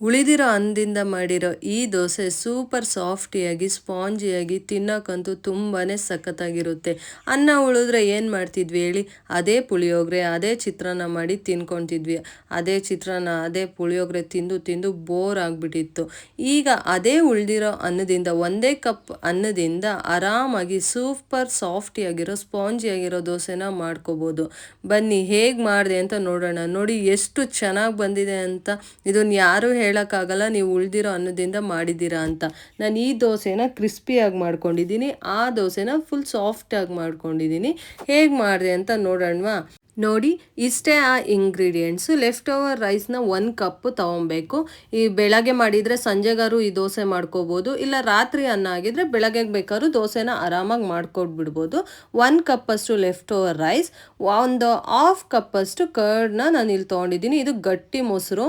ಉಳಿದಿರೋ ಅನ್ನದಿಂದ ಮಾಡಿರೋ ಈ ದೋಸೆ ಸೂಪರ್ ಸಾಫ್ಟಿಯಾಗಿ ಸ್ಪಾಂಜಿಯಾಗಿ ತಿನ್ನೋಕ್ಕಂತೂ ತುಂಬಾ ಸಖತ್ತಾಗಿರುತ್ತೆ. ಅನ್ನ ಉಳಿದ್ರೆ ಏನು ಮಾಡ್ತಿದ್ವಿ ಹೇಳಿ, ಅದೇ ಪುಳಿಯೋಗರೆ ಅದೇ ಚಿತ್ರಾನ್ನ ಮಾಡಿ ತಿನ್ಕೊತಿದ್ವಿ. ಅದೇ ಚಿತ್ರಾನ್ನ ಅದೇ ಪುಳಿಯೋಗರೆ ತಿಂದು ತಿಂದು ಬೋರ್ ಆಗಿಬಿಟ್ಟಿತ್ತು. ಈಗ ಅದೇ ಉಳಿದಿರೋ ಅನ್ನದಿಂದ ಒಂದೇ ಕಪ್ ಅನ್ನದಿಂದ ಆರಾಮಾಗಿ ಸೂಪರ್ ಸಾಫ್ಟಿಯಾಗಿರೋ ಸ್ಪಾಂಜಿಯಾಗಿರೋ ದೋಸೆನ ಮಾಡ್ಕೋಬೋದು. ಬನ್ನಿ ಹೇಗೆ ಮಾಡಿದೆ ಅಂತ ನೋಡೋಣ. ನೋಡಿ ಎಷ್ಟು ಚೆನ್ನಾಗಿ ಬಂದಿದೆ ಅಂತ. ಇದನ್ನು ಯಾರು ಹೇಳೋಕ್ಕಾಗಲ್ಲ ನೀವು ಉಳಿದಿರೋ ಅನ್ನದಿಂದ ಮಾಡಿದ್ದೀರಾ ಅಂತ. ನಾನು ಈ ದೋಸೆನ ಕ್ರಿಸ್ಪಿಯಾಗಿ ಮಾಡ್ಕೊಂಡಿದ್ದೀನಿ, ಆ ದೋಸೆನ ಫುಲ್ ಸಾಫ್ಟಾಗಿ ಮಾಡ್ಕೊಂಡಿದ್ದೀನಿ. ಹೇಗೆ ಮಾಡಿದೆ ಅಂತ ನೋಡೋಣವಾ? ನೋಡಿ, ಇಷ್ಟೇ ಆ ಇಂಗ್ರೀಡಿಯೆಂಟ್ಸು. ಲೆಫ್ಟ್ ಓವರ್ ರೈಸ್ನ 1 ಕಪ್ ತೊಗೊಬೇಕು. ಈ ಬೆಳಗ್ಗೆ ಮಾಡಿದರೆ ಸಂಜೆಗಾರು ಈ ದೋಸೆ ಮಾಡ್ಕೋಬೋದು, ಇಲ್ಲ ರಾತ್ರಿ ಅನ್ನ ಆಗಿದ್ರೆ ಬೆಳಗ್ಗೆ ಬೇಕಾದ್ರೂ ದೋಸೆನ ಆರಾಮಾಗಿ ಮಾಡ್ಕೊಟ್ಬಿಡ್ಬೋದು. 1 ಕಪ್ಪಷ್ಟು ಲೆಫ್ಟ್ ಓವರ್ ರೈಸ್, ಒಂದು 1/2 ಕಪ್ಪಷ್ಟು ಕರ್ಡ್ನ ನಾನು ಇಲ್ಲಿ ತೊಗೊಂಡಿದ್ದೀನಿ. ಇದು ಗಟ್ಟಿ ಮೊಸರು,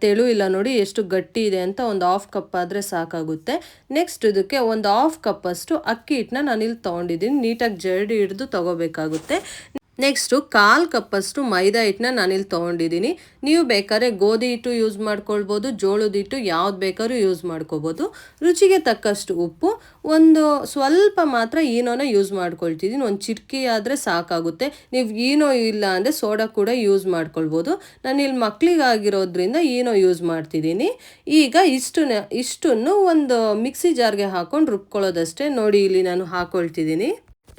ತೆಳು ಇಲ್ಲ ನೋಡಿ ಎಷ್ಟು ಗಟ್ಟಿ ಇದೆ ಅಂತ. ಒಂದು 1/2 ಕಪ್ ಆದರೆ ಸಾಕಾಗುತ್ತೆ. ನೆಕ್ಸ್ಟ್ ಇದಕ್ಕೆ ಒಂದು 1/2 ಕಪ್ಪಷ್ಟು ಅಕ್ಕಿ ಹಿಟ್ಟನ್ನ ನಾನಿಲ್ಲಿ ತೊಗೊಂಡಿದ್ದೀನಿ. ನೀಟಾಗಿ ಜರಡಿ ಹಿಡಿದು ತೊಗೋಬೇಕಾಗುತ್ತೆ. ನೆಕ್ಸ್ಟು 1/4 ಕಪ್ಪಷ್ಟು ಮೈದಾ ಹಿಟ್ಟನ್ನ ನಾನಿಲ್ಲಿ ತೊಗೊಂಡಿದ್ದೀನಿ. ನೀವು ಬೇಕಾದ್ರೆ ಗೋಧಿ ಹಿಟ್ಟು ಯೂಸ್ ಮಾಡ್ಕೊಳ್ಬೋದು, ಜೋಳದ ಹಿಟ್ಟು ಯಾವ್ದು ಬೇಕಾದ್ರೂ ಯೂಸ್ ಮಾಡ್ಕೋಬೋದು. ರುಚಿಗೆ ತಕ್ಕಷ್ಟು ಉಪ್ಪು, ಒಂದು ಸ್ವಲ್ಪ ಮಾತ್ರ ಈನೋನ ಯೂಸ್ ಮಾಡ್ಕೊಳ್ತಿದ್ದೀನಿ. ಒಂದು ಚಿಟಕಿ ಆದರೆ ಸಾಕಾಗುತ್ತೆ. ನೀವು ಈನೋ ಇಲ್ಲ ಅಂದರೆ ಸೋಡಾ ಕೂಡ ಯೂಸ್ ಮಾಡ್ಕೊಳ್ಬೋದು. ನಾನಿಲ್ಲಿ ಮಕ್ಕಳಿಗಾಗಿರೋದ್ರಿಂದ ಈನೋ ಯೂಸ್ ಮಾಡ್ತಿದ್ದೀನಿ. ಈಗ ಇಷ್ಟನ್ನು ಒಂದು ಮಿಕ್ಸಿ ಜಾರ್ಗೆ ಹಾಕ್ಕೊಂಡು ರುಬ್ಕೊಳ್ಳೋದಷ್ಟೇ. ನೋಡಿ ಇಲ್ಲಿ ನಾನು ಹಾಕ್ಕೊಳ್ತಿದ್ದೀನಿ.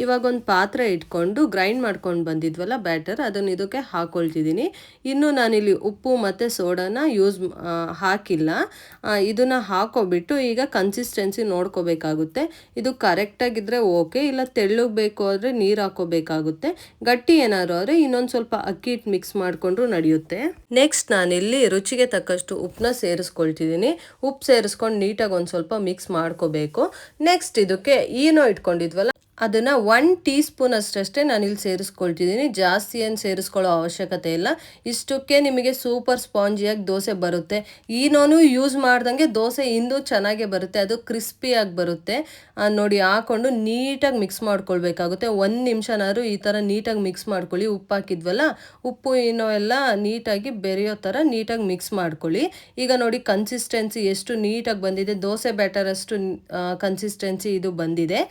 ಇವಾಗ ಒಂದು ಪಾತ್ರೆ ಇಟ್ಕೊಂಡು ಗ್ರೈಂಡ್ ಮಾಡ್ಕೊಂಡು ಬಂದಿದ್ವಲ್ಲ ಬ್ಯಾಟರ್, ಅದನ್ನು ಇದಕ್ಕೆ ಹಾಕ್ಕೊಳ್ತಿದ್ದೀನಿ. ಇನ್ನು ನಾನಿಲ್ಲಿ ಉಪ್ಪು ಮತ್ತು ಸೋಡಾನ ಹಾಕಿಲ್ಲ. ಇದನ್ನು ಹಾಕೋಬಿಟ್ಟು ಈಗ ಕನ್ಸಿಸ್ಟೆನ್ಸಿ ನೋಡ್ಕೋಬೇಕಾಗುತ್ತೆ. ಇದು ಕರೆಕ್ಟಾಗಿದ್ದರೆ ಓಕೆ, ಇಲ್ಲ ತೆಳ್ಳಗೆ ಬೇಕು ಆದರೆ ನೀರು ಹಾಕೋಬೇಕಾಗುತ್ತೆ. ಗಟ್ಟಿ ಏನಾದ್ರು ಆದರೆ ಇನ್ನೊಂದು ಸ್ವಲ್ಪ ಅಕ್ಕಿ ಹಿಟ್ಟು ಮಿಕ್ಸ್ ಮಾಡಿಕೊಂಡ್ರು ನಡೆಯುತ್ತೆ. ನೆಕ್ಸ್ಟ್ ನಾನಿಲ್ಲಿ ರುಚಿಗೆ ತಕ್ಕಷ್ಟು ಉಪ್ಪನ್ನ ಸೇರಿಸ್ಕೊಳ್ತಿದ್ದೀನಿ. ಉಪ್ಪು ಸೇರಿಸ್ಕೊಂಡು ನೀಟಾಗಿ ಒಂದು ಸ್ವಲ್ಪ ಮಿಕ್ಸ್ ಮಾಡ್ಕೋಬೇಕು. ನೆಕ್ಸ್ಟ್ ಇದಕ್ಕೆ ಈನೋ ಇಟ್ಕೊಂಡಿದ್ವಲ್ಲ ಅದನ್ನು 1 ಟೀ ಸ್ಪೂನ್ ಅಷ್ಟೇ ನಾನಿಲ್ಲಿ ಸೇರಿಸ್ಕೊಳ್ತಿದ್ದೀನಿ. ಜಾಸ್ತಿ ಏನು ಸೇರಿಸ್ಕೊಳ್ಳೋ ಅವಶ್ಯಕತೆ ಇಲ್ಲ. ಇಷ್ಟಕ್ಕೆ ನಿಮಗೆ ಸೂಪರ್ ಸ್ಪಾಂಜಿಯಾಗಿ ದೋಸೆ ಬರುತ್ತೆ. ಈನೋನು ಯೂಸ್ ಮಾಡ್ದಂಗೆ ದೋಸೆ ಇನ್ನೂ ಚೆನ್ನಾಗೇ ಬರುತ್ತೆ, ಅದು ಕ್ರಿಸ್ಪಿಯಾಗಿ ಬರುತ್ತೆ. ನೋಡಿ ಹಾಕ್ಕೊಂಡು ನೀಟಾಗಿ ಮಿಕ್ಸ್ ಮಾಡ್ಕೊಳ್ಬೇಕಾಗುತ್ತೆ. 1 ನಿಮಿಷನಾದ್ರು ಈ ಥರ ನೀಟಾಗಿ ಮಿಕ್ಸ್ ಮಾಡ್ಕೊಳ್ಳಿ. ಉಪ್ಪು ಹಾಕಿದ್ವಲ್ಲ, ಉಪ್ಪು ಈನೋ ಎಲ್ಲ ನೀಟಾಗಿ ಬೆರೆಯೋ ಥರ ನೀಟಾಗಿ ಮಿಕ್ಸ್ ಮಾಡ್ಕೊಳ್ಳಿ. ಈಗ ನೋಡಿ ಕನ್ಸಿಸ್ಟೆನ್ಸಿ ಎಷ್ಟು ನೀಟಾಗಿ ಬಂದಿದೆ. ದೋಸೆ ಬ್ಯಾಟರ್ ಅಷ್ಟು ಕನ್ಸಿಸ್ಟೆನ್ಸಿ ಇದು ಬಂದಿದೆ.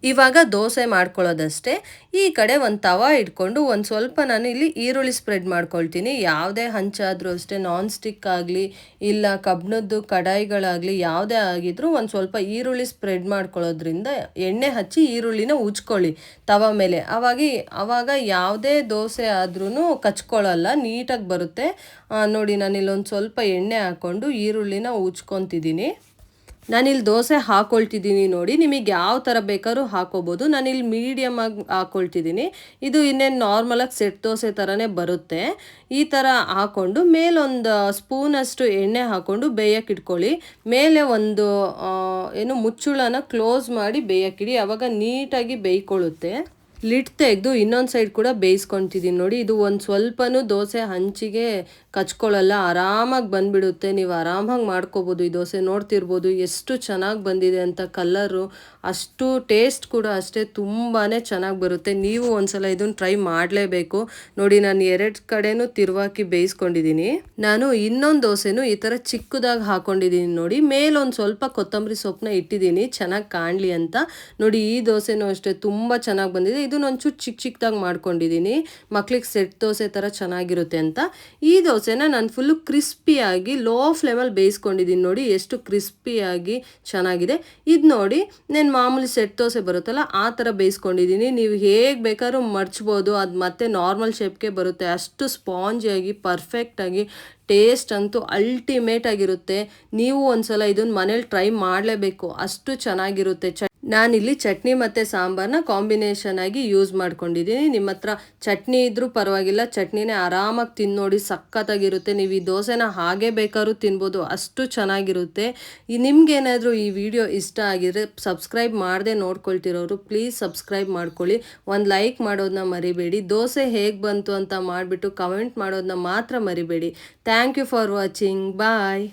ಇವಾಗ ದೋಸೆ ಮಾಡ್ಕೊಳ್ಳೋದಷ್ಟೇ. ಈ ಕಡೆ ಒಂದು ತವಾ ಇಟ್ಕೊಂಡು ಒಂದು ಸ್ವಲ್ಪ ನಾನು ಇಲ್ಲಿ ಈರುಳ್ಳಿ ಸ್ಪ್ರೆಡ್ ಮಾಡ್ಕೊಳ್ತೀನಿ. ಯಾವುದೇ ಹಂಚಾದರೂ ಅಷ್ಟೇ, ನಾನ್ ಸ್ಟಿಕ್ ಆಗಲಿ ಇಲ್ಲ ಕಬ್ಬಿಣದ್ದು ಕಡಾಯಿಗಳಾಗಲಿ ಯಾವುದೇ ಆಗಿದ್ರೂ ಒಂದು ಸ್ವಲ್ಪ ಈರುಳ್ಳಿ ಸ್ಪ್ರೆಡ್ ಮಾಡ್ಕೊಳ್ಳೋದ್ರಿಂದ ಎಣ್ಣೆ ಹಚ್ಚಿ ಈರುಳ್ಳಿನ ಉಜ್ಕೊಳ್ಳಿ ತವಾ ಮೇಲೆ. ಆವಾಗ ಯಾವುದೇ ದೋಸೆ ಆದ್ರೂ ಕಚ್ಕೊಳ್ಳಲ್ಲ, ನೀಟಾಗಿ ಬರುತ್ತೆ. ನೋಡಿ ನಾನಿಲ್ಲೊಂದು ಸ್ವಲ್ಪ ಎಣ್ಣೆ ಹಾಕ್ಕೊಂಡು ಈರುಳ್ಳಿನ ಉಜ್ಕೊತಿದ್ದೀನಿ. ನಾನಿಲ್ಲಿ ದೋಸೆ ಹಾಕ್ಕೊಳ್ತಿದ್ದೀನಿ. ನೋಡಿ ನಿಮಗೆ ಯಾವ ಥರ ಬೇಕಾದ್ರೂ ಹಾಕೋಬೋದು. ನಾನಿಲ್ಲಿ ಮೀಡಿಯಮಾಗಿ ಹಾಕ್ಕೊಳ್ತಿದ್ದೀನಿ. ಇದು ಇನ್ನೇನು ನಾರ್ಮಲಾಗಿ ಸೆಟ್ ದೋಸೆ ಥರನೇ ಬರುತ್ತೆ. ಈ ಥರ ಹಾಕ್ಕೊಂಡು ಮೇಲೊಂದು ಸ್ಪೂನಷ್ಟು ಎಣ್ಣೆ ಹಾಕ್ಕೊಂಡು ಬೇಯಕ್ಕೆ ಇಟ್ಕೊಳ್ಳಿ. ಮೇಲೆ ಒಂದು ಮುಚ್ಚುಳನ ಕ್ಲೋಸ್ ಮಾಡಿ ಬೇಯಕ್ಕಿಡಿ. ಆವಾಗ ನೀಟಾಗಿ ಬೇಯ್ಕೊಳ್ಳುತ್ತೆ. ಲಿಡ್ ತೆಗೆದು ಇನ್ನೊಂದು ಸೈಡ್ ಕೂಡ ಬೇಯಿಸ್ಕೊತಿದ್ದೀನಿ. ನೋಡಿ ಇದು ಒಂದು ಸ್ವಲ್ಪನೂ ದೋಸೆ ಹಂಚಿಗೆ ಕಚ್ಕೊಳ್ಳಲ್ಲ, ಆರಾಮಾಗಿ ಬಂದುಬಿಡುತ್ತೆ. ನೀವು ಆರಾಮಾಗಿ ಮಾಡ್ಕೋಬೋದು. ಈ ದೋಸೆ ನೋಡ್ತಿರ್ಬೋದು ಎಷ್ಟು ಚೆನ್ನಾಗಿ ಬಂದಿದೆ ಅಂತ. ಕಲರು ಅಷ್ಟು, ಟೇಸ್ಟ್ ಕೂಡ ಅಷ್ಟೇ ತುಂಬಾ ಚೆನ್ನಾಗಿ ಬರುತ್ತೆ. ನೀವು ಒಂದ್ಸಲ ಇದನ್ನು ಟ್ರೈ ಮಾಡಲೇಬೇಕು. ನೋಡಿ ನಾನು 2 ಕಡೆನೂ ತಿರುವಾಕಿ ಬೇಯಿಸ್ಕೊಂಡಿದ್ದೀನಿ. ನಾನು ಇನ್ನೊಂದು ದೋಸೆನೂ ಈ ಥರ ಚಿಕ್ಕದಾಗಿ ಹಾಕ್ಕೊಂಡಿದ್ದೀನಿ. ನೋಡಿ ಮೇಲೊಂದು ಸ್ವಲ್ಪ ಕೊತ್ತಂಬರಿ ಸೊಪ್ಪನ್ನ ಇಟ್ಟಿದ್ದೀನಿ ಚೆನ್ನಾಗಿ ಕಾಣಲಿ ಅಂತ. ನೋಡಿ ಈ ದೋಸೆನೂ ಅಷ್ಟೇ ತುಂಬ ಚೆನ್ನಾಗಿ ಬಂದಿದೆ. ಇದನ್ನ ಒಂಚೂರು ಚಿಕ್ಕದಾಗಿ ಮಾಡ್ಕೊಂಡಿದ್ದೀನಿ, ಮಕ್ಳಿಗೆ ಸೆಟ್ ದೋಸೆ ಥರ ಚೆನ್ನಾಗಿರುತ್ತೆ ಅಂತ. ಈ ದೋಸೆನ ನಾನು ಫುಲ್ಲು ಕ್ರಿಸ್ಪಿಯಾಗಿ ಲೋ ಫ್ಲೇಮಲ್ಲಿ ಬೇಯಿಸ್ಕೊಂಡಿದ್ದೀನಿ. ನೋಡಿ ಎಷ್ಟು ಕ್ರಿಸ್ಪಿಯಾಗಿ ಚೆನ್ನಾಗಿದೆ. ಇದು ನೋಡಿ ನಾನು ಮಾಮೂಲಿ ಸೆಟ್ ದೋಸೆ ಬರುತ್ತಲ್ಲ ಆ ಥರ ಬೇಯಿಸ್ಕೊಂಡಿದ್ದೀನಿ. ನೀವು ಹೇಗೆ ಬೇಕಾದ್ರೂ ಮಡ್ಚ್ಬೋದು, ಅದು ಮತ್ತೆ ನಾರ್ಮಲ್ ಶೇಪ್ಗೆ ಬರುತ್ತೆ. ಅಷ್ಟು ಸ್ಪಾಂಜಿಯಾಗಿ ಪರ್ಫೆಕ್ಟಾಗಿ ಟೇಸ್ಟ್ ಅಂತೂ ಅಲ್ಟಿಮೇಟ್ ಆಗಿರುತ್ತೆ. ನೀವು ಒಂದ್ಸಲ ಇದನ್ನು ಮನೇಲಿ ಟ್ರೈ ಮಾಡಲೇಬೇಕು, ಅಷ್ಟು ಚೆನ್ನಾಗಿರುತ್ತೆ. ನಾನಿಲ್ಲಿ ಚಟ್ನಿ ಮತ್ತು ಸಾಂಬಾರನ್ನ ಕಾಂಬಿನೇಷನ್ ಆಗಿ ಯೂಸ್ ಮಾಡ್ಕೊಂಡಿದ್ದೀನಿ. ನಿಮ್ಮ ಹತ್ರ ಚಟ್ನಿ ಇದ್ರೂ ಪರವಾಗಿಲ್ಲ, ಚಟ್ನಿನೇ ಆರಾಮಾಗಿ ತಿಂದು ನೋಡಿ, ಸಖತ್ತಾಗಿರುತ್ತೆ. ನೀವು ಈ ದೋಸೆನ ಹಾಗೆ ಬೇಕಾದ್ರೂ ತಿನ್ಬೋದು, ಅಷ್ಟು ಚೆನ್ನಾಗಿರುತ್ತೆ. ನಿಮ್ಗೇನಾದರೂ ಈ ವಿಡಿಯೋ ಇಷ್ಟ ಆಗಿದ್ರೆ ಸಬ್ಸ್ಕ್ರೈಬ್ ಮಾಡದೆ ನೋಡ್ಕೊಳ್ತಿರೋರು ಪ್ಲೀಸ್ ಸಬ್ಸ್ಕ್ರೈಬ್ ಮಾಡ್ಕೊಳ್ಳಿ. ಒಂದು ಲೈಕ್ ಮಾಡೋದನ್ನ ಮರಿಬೇಡಿ. ದೋಸೆ ಹೇಗೆ ಬಂತು ಅಂತ ಮಾಡಿಬಿಟ್ಟು ಕಮೆಂಟ್ ಮಾಡೋದನ್ನ ಮಾತ್ರ ಮರಿಬೇಡಿ. Thank you for watching. Bye.